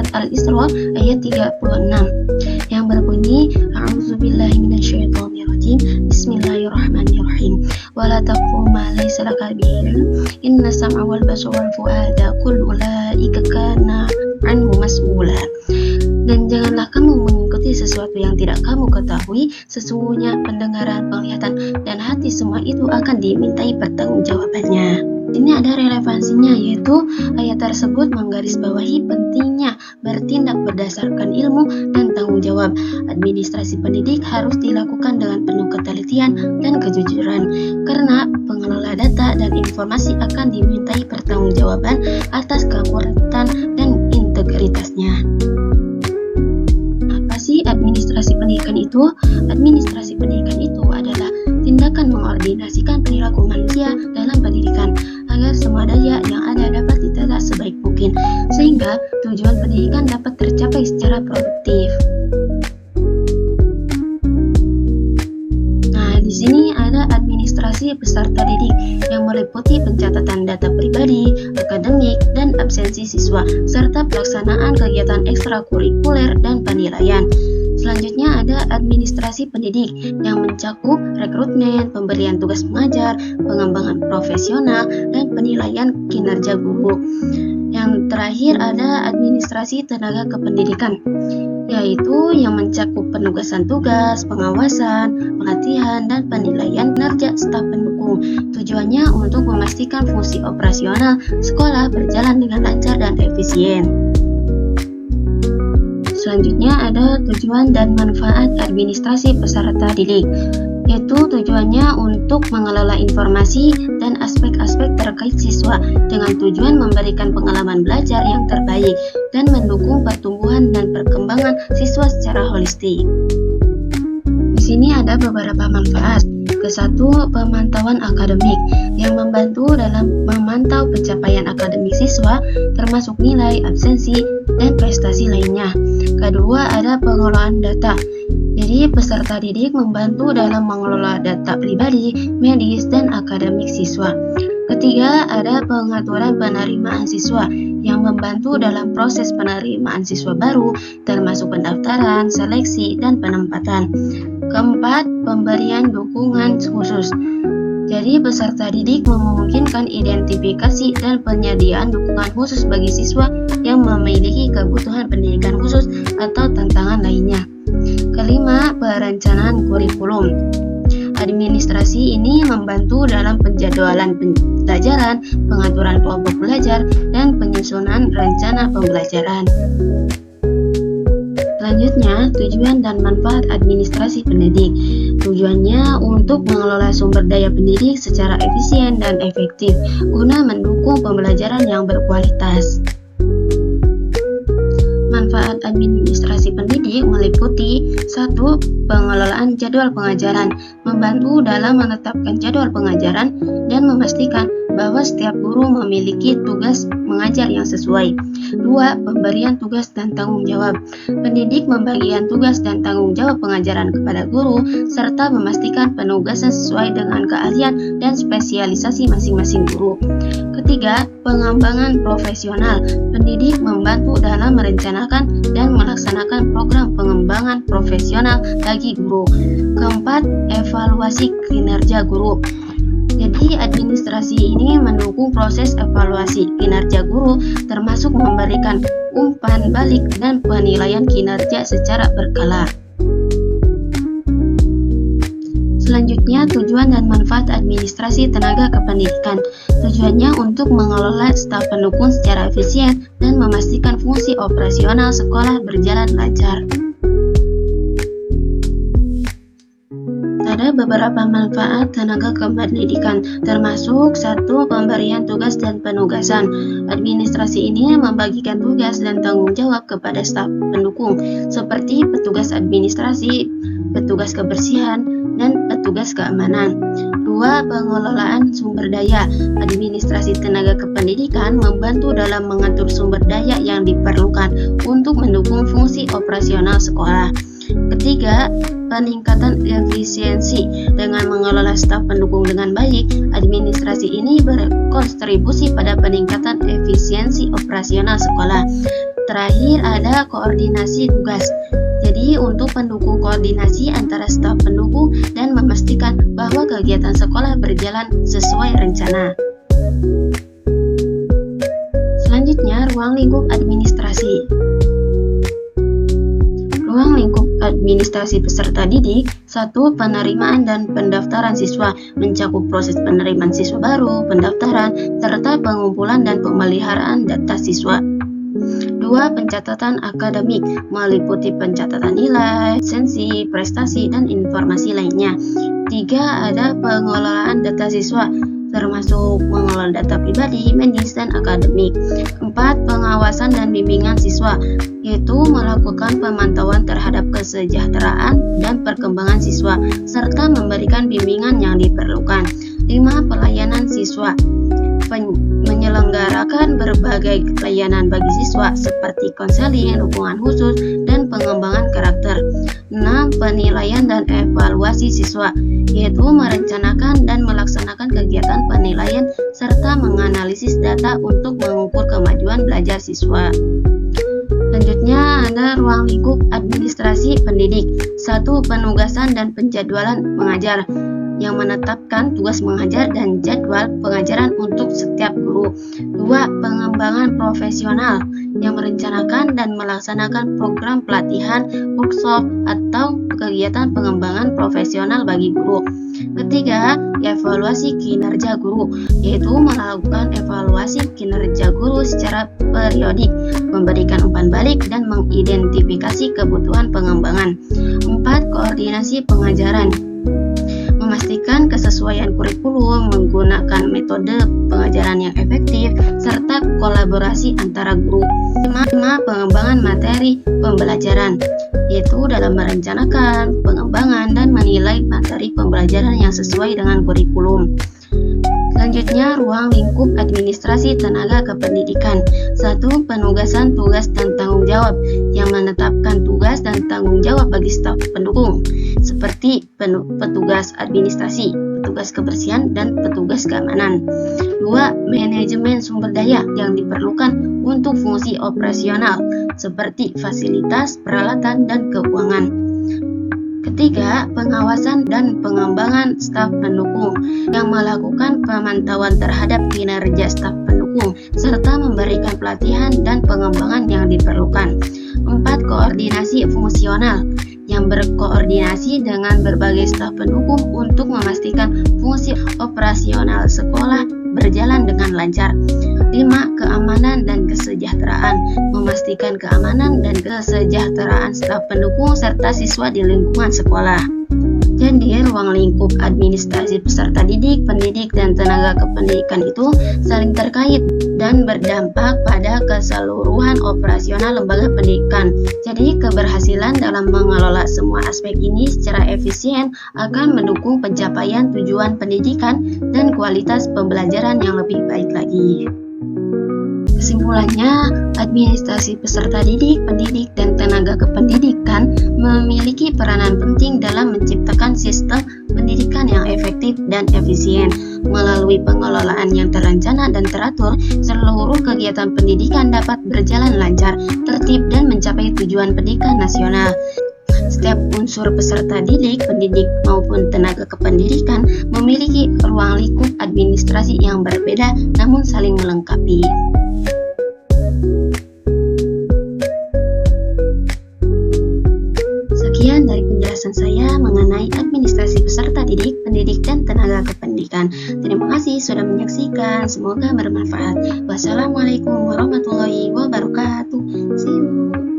surat Al-Isra ayat 36 yang berbunyi A'udzubillahi minasyaitonirrajim. Bismillahirrahmanirrahim. Wala taqfu ma laysa laka bihi ilm. Inna sam'a wal basara wal fu'ada kullu ulaika kana anhu mas'ula. Dan janganlah kamu mengikuti sesuatu yang tidak kamu ketahui. Sesungguhnya pendengaran, penglihatan, dan hati semua itu akan dimintai pertanggungjawabannya. Ini ada relevansinya, yaitu ayat tersebut menggarisbawahi pentingnya bertindak berdasarkan ilmu dan tanggung jawab. Administrasi pendidik harus dilakukan dengan penuh ketelitian dan kejujuran, karena pengelola data dan informasi akan dimintai pertanggungjawaban atas keakuratan dan integritasnya. Apa sih administrasi pendidikan itu? Administrasi pendidikan itu adalah tindakan mengordinasikan perilaku manusia dalam pendidikan agar semua daya yang ada dapat ditata sebaik mungkin, sehingga tujuan pendidikan dapat tercapai secara produktif. Nah, di sini ada administrasi peserta didik yang meliputi pencatatan data pribadi, akademik, dan absensi siswa, serta pelaksanaan kegiatan ekstrakurikuler dan penilaian. Selanjutnya ada administrasi pendidik yang mencakup rekrutmen, pemberian tugas mengajar, pengembangan profesional, dan penilaian kinerja guru. Yang terakhir ada administrasi tenaga kependidikan, yaitu yang mencakup penugasan tugas, pengawasan, pelatihan, dan penilaian kinerja staf pendukung. Tujuannya untuk memastikan fungsi operasional sekolah berjalan dengan lancar dan efisien. Selanjutnya ada tujuan dan manfaat administrasi peserta didik, yaitu tujuannya untuk mengelola informasi dan aspek-aspek terkait siswa dengan tujuan memberikan pengalaman belajar yang terbaik dan mendukung pertumbuhan dan perkembangan siswa secara holistik. Di sini ada beberapa manfaat. Ke-1, pemantauan akademik yang membantu dalam memantau pencapaian akademik siswa termasuk nilai, absensi, dan prestasi lainnya. Kedua, ada pengelolaan data. Jadi peserta didik membantu dalam mengelola data pribadi, medis, dan akademik siswa. Ketiga, ada pengaturan penerimaan siswa yang membantu dalam proses penerimaan siswa baru termasuk pendaftaran, seleksi, dan penempatan. Keempat, pemberian dukungan khusus. Jadi peserta didik memungkinkan identifikasi dan penyediaan dukungan khusus bagi siswa yang memiliki kebutuhan pendidikan khusus atau tantangan lainnya. Kelima, perencanaan kurikulum. Administrasi ini membantu dalam penjadwalan pembelajaran, pengaturan kelompok belajar, dan penyusunan rencana pembelajaran. Selanjutnya, tujuan dan manfaat administrasi pendidik. Tujuannya untuk mengelola sumber daya pendidik secara efisien dan efektif guna mendukung pembelajaran yang berkualitas. Manfaat administrasi pendidik meliputi 1. Pengelolaan jadwal pengajaran, membantu dalam menetapkan jadwal pengajaran dan memastikan bahwa setiap guru memiliki tugas mengajar yang sesuai. 2. Pemberian tugas dan tanggung jawab. Pendidik membagikan tugas dan tanggung jawab pengajaran kepada guru serta memastikan penugasan sesuai dengan keahlian dan spesialisasi masing-masing guru. Ketiga, pengembangan profesional. Pendidik membantu dalam merencanakan dan melaksanakan program pengembangan profesional bagi guru. Keempat, evaluasi kinerja guru. Jadi administrasi ini mendukung proses evaluasi kinerja guru termasuk memberikan umpan balik dan penilaian kinerja secara berkala. Selanjutnya, tujuan dan manfaat administrasi tenaga kependidikan. Tujuannya untuk mengelola staf pendukung secara efisien dan memastikan fungsi operasional sekolah berjalan lancar. Ada beberapa manfaat tenaga kependidikan, termasuk 1. Pemberian tugas dan penugasan. Administrasi ini membagikan tugas dan tanggung jawab kepada staf pendukung, seperti petugas administrasi, petugas kebersihan, dan petugas keamanan. 2. Pengelolaan sumber daya. Administrasi tenaga kependidikan membantu dalam mengatur sumber daya yang diperlukan untuk mendukung fungsi operasional sekolah. Ketiga, peningkatan efisiensi. Dengan mengelola staf pendukung dengan baik, administrasi ini berkontribusi pada peningkatan efisiensi operasional sekolah. terakhir ada koordinasi tugas. Jadi untuk pendukung koordinasi antara staf pendukung dan memastikan bahwa kegiatan sekolah berjalan sesuai rencana. Selanjutnya, ruang lingkup administrasi. Ruang lingkup administrasi peserta didik. 1. Penerimaan dan pendaftaran siswa, mencakup proses penerimaan siswa baru, pendaftaran, serta pengumpulan dan pemeliharaan data siswa. 2. Pencatatan akademik, meliputi pencatatan nilai, absensi, prestasi, dan informasi lainnya. 3. Ada pengelolaan data siswa, termasuk mengelola data pribadi, medis, dan akademik. 4. Pengawasan dan bimbingan siswa, yaitu melakukan pemantauan terhadap kesejahteraan dan perkembangan siswa, serta memberikan bimbingan yang diperlukan. 5. Pelayanan siswa, menyelenggarakan berbagai layanan bagi siswa seperti konseling, dukungan khusus, dan pengembangan karakter. 6. Penilaian dan evaluasi siswa, yaitu merencanakan dan melaksanakan kegiatan penilaian serta menganalisis data untuk mengukur kemajuan belajar siswa. Selanjutnya ada ruang lingkup administrasi pendidik. 1. Penugasan dan penjadwalan mengajar, yang menetapkan tugas mengajar dan jadwal pengajaran untuk setiap guru. 2. Pengembangan profesional, yang merencanakan dan melaksanakan program pelatihan, workshop, atau kegiatan pengembangan profesional bagi guru. 3. Evaluasi kinerja guru, yaitu melakukan evaluasi kinerja guru secara periodik, memberikan umpan balik, dan mengidentifikasi kebutuhan pengembangan. 4. Koordinasi pengajaran, memastikan kesesuaian kurikulum, menggunakan metode pengajaran yang efektif, serta kolaborasi antara guru. 5. Pengembangan materi pembelajaran, yaitu dalam merencanakan, pengembangan, dan menilai materi pembelajaran yang sesuai dengan kurikulum. Selanjutnya, ruang lingkup administrasi tenaga kependidikan. 1. Penugasan tugas dan tanggung jawab, yang menetapkan tugas dan tanggung jawab bagi staf pendukung, seperti petugas administrasi, petugas kebersihan, dan petugas keamanan. 2. Manajemen sumber daya yang diperlukan untuk fungsi operasional, seperti fasilitas, peralatan, dan keuangan. 3. Pengawasan dan pengembangan staf pendukung, yang melakukan pemantauan terhadap kinerja staf pendukung, serta memberikan pelatihan dan pengembangan yang diperlukan. 4. Koordinasi fungsional, yang berkoordinasi dengan berbagai staf pendukung untuk memastikan fungsi operasional sekolah berjalan dengan lancar. 5. Keamanan dan kesejahteraan, memastikan keamanan dan kesejahteraan staf pendukung serta siswa di lingkungan sekolah. Jadi, ruang lingkup administrasi peserta didik, pendidik, dan tenaga kependidikan itu saling terkait dan berdampak pada keseluruhan operasional lembaga pendidikan. Jadi, keberhasilan dalam mengelola semua aspek ini secara efisien akan mendukung pencapaian tujuan pendidikan dan kualitas pembelajaran yang lebih baik lagi. Kesimpulannya, administrasi peserta didik, pendidik, dan tenaga kependidikan memiliki peranan penting dalam menciptakan sistem pendidikan yang efektif dan efisien. Melalui pengelolaan yang terencana dan teratur, seluruh kegiatan pendidikan dapat berjalan lancar, tertib, dan mencapai tujuan pendidikan nasional. Setiap unsur peserta didik, pendidik, maupun tenaga kependidikan memiliki ruang lingkup administrasi yang berbeda namun saling melengkapi. Sekian dari penjelasan saya mengenai administrasi peserta didik, pendidik, dan tenaga kependidikan. Terima kasih sudah menyaksikan, semoga bermanfaat. Wassalamualaikum warahmatullahi wabarakatuh. See you.